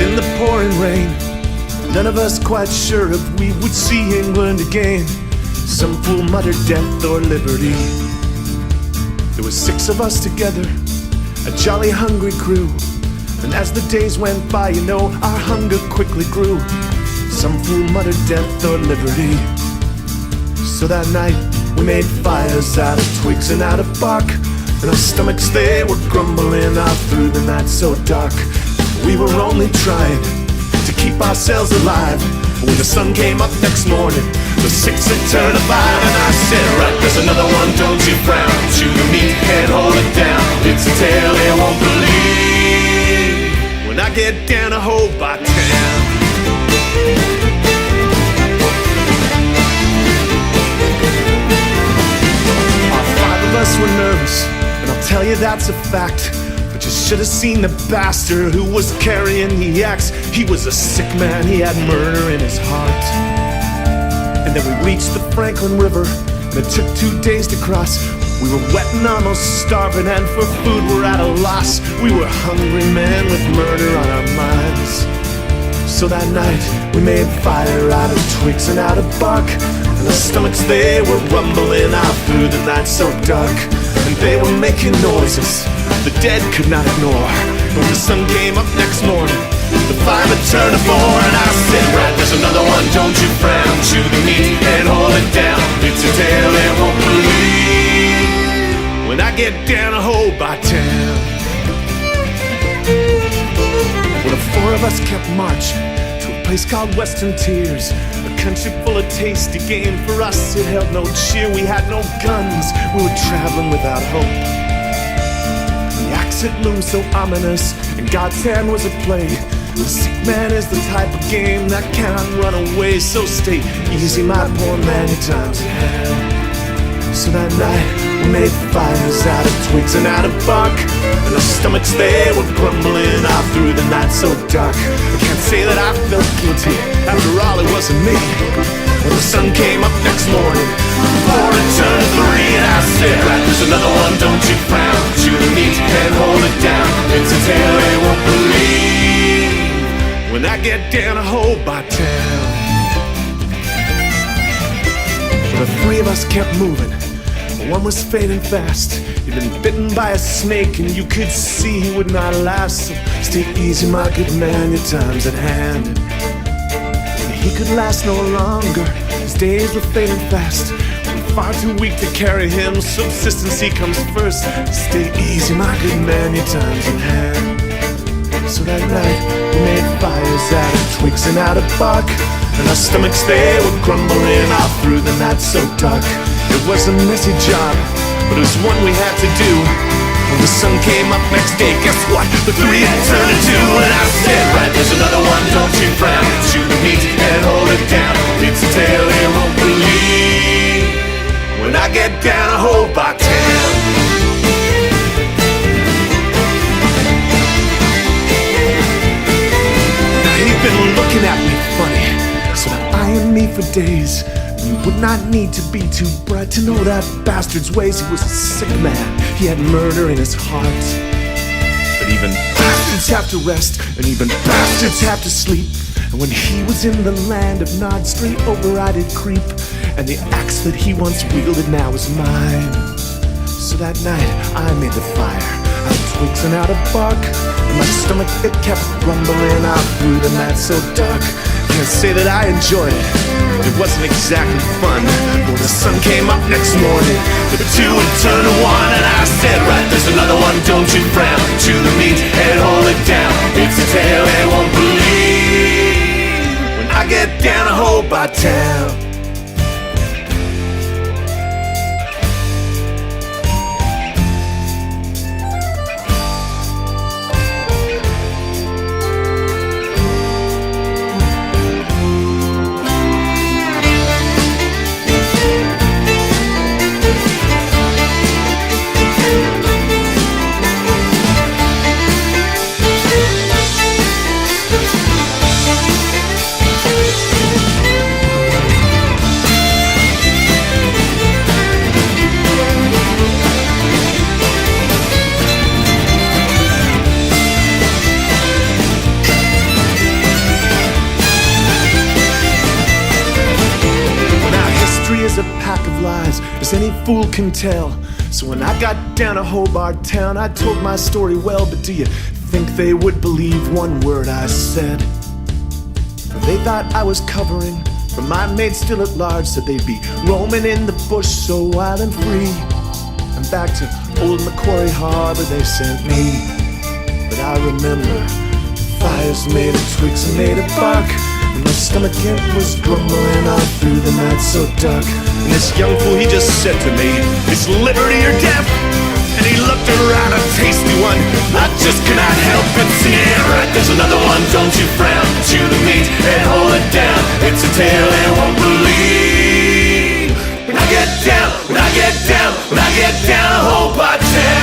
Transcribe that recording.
in the pouring rain, none of us quite sure if we would see England again. Some fool muttered death or liberty. There were 6 of us together, a jolly hungry crew. And as the days went by, you know, our hunger quickly grew. Some fool muttered death or liberty. So that night we made fires out of twigs and out of bark, and our stomachs, they were grumbling all through the night so dark. We were only trying to keep ourselves alive. When the sun came up next morning, the 6 had turned to 5. And I said, right, there's another one, don't you frown. Chew the meat and hold it down. It's a tale they won't believe when I get down to Hobart Town. All 5 of us were nervous, and I'll tell you that's a fact. But you should have seen the bastard who was carrying the axe. He was a sick man, he had murder in his heart. And then we reached the Franklin River, and it took 2 days to cross. We were wet and almost starving, and for food we're at a loss. We were hungry men with murder on our minds. So that night we made fire out of twigs and out of bark, and our stomachs, they were rumbling out through the night so dark. And they were making noises the dead could not ignore. When the sun came up next morning, the 5 had turned to 4. And I said, right, there's another one, don't you frown. Chew the meat and hold it down. It's a tale they won't believe when I get down to Hobart Town. Well, the 4 of us kept marching to a place called Western Tears, a country full of tasty game. For us it held no cheer, we had no guns, we were traveling without hope. The axe, it loomed so ominous, and God's hand was at play. The sick man is the type of game that cannot run away. So stay easy, my poor man, your time's at hand. So that night we made fires out of twigs and out of bark, and our stomachs, they were grumbling all through the night so dark. I can't say that I felt guilty, after all it wasn't me. When the sun came up next morning, 4 had turned to 3. And I said, right, there's another one, don't you frown. Chew the meat and hold it down. It's a tale they won't believe when I get down to Hobart Town. The 3 of us kept moving, but one was fading fast. He'd been bitten by a snake, and you could see he would not last. So stay easy, my good man, your time's at hand. When he could last no longer, his days were fading fast. We're far too weak to carry him, subsistency comes first. Stay easy, my good man, your time's at hand. So that night we made fires out of twigs and out of bark, and our stomachs, they were grumbling all through the night so dark. It was a messy job, but it was one we had to do. When the sun came up next day, guess what? The 3 had turned to 2. And I said, right, there's another one, don't you frown. Chew the meat and hold it down. It's a tale they won't believe when I get down to Hobart Town. Been looking at me funny, so eyeing me for days. You would not need to be too bright to know that bastard's ways. He was a sick man, he had murder in his heart. But even bastards have to rest, and even bastards have to sleep. And when he was in the land of Nod, straight over I did creep, and the axe that he once wielded now is mine. So that night I made the fire out of twigs and out of bark, and my stomach, it kept rumbling out through the night so dark. Can't say that I enjoyed it, it wasn't exactly fun. When the sun came up next morning, the 2 had turned to 1. And I said, right, there's another one, don't you frown. Chew the meat and hold it down. It's a tale they won't believe when I get down to Hobart Town. as any fool can tell. So when I got down to Hobart Town, I told my story well, but do you think they would believe one word I said? They thought I was covering for my mate still at large, said they'd be roaming in the bush so wild and free. And back to old Macquarie Harbor they sent me. But I remember fires made of twigs and made of bark, and my stomach it was grumbling all through the night so dark. And this young fool, he just said to me, "It's liberty or death." And he looked around, a tasty one. I just cannot help but sing it right. There's another one, don't you frown. Chew the meat and hold it down. It's a tale they won't believe. When I get down, when I get down, when I get down to Hobart Town.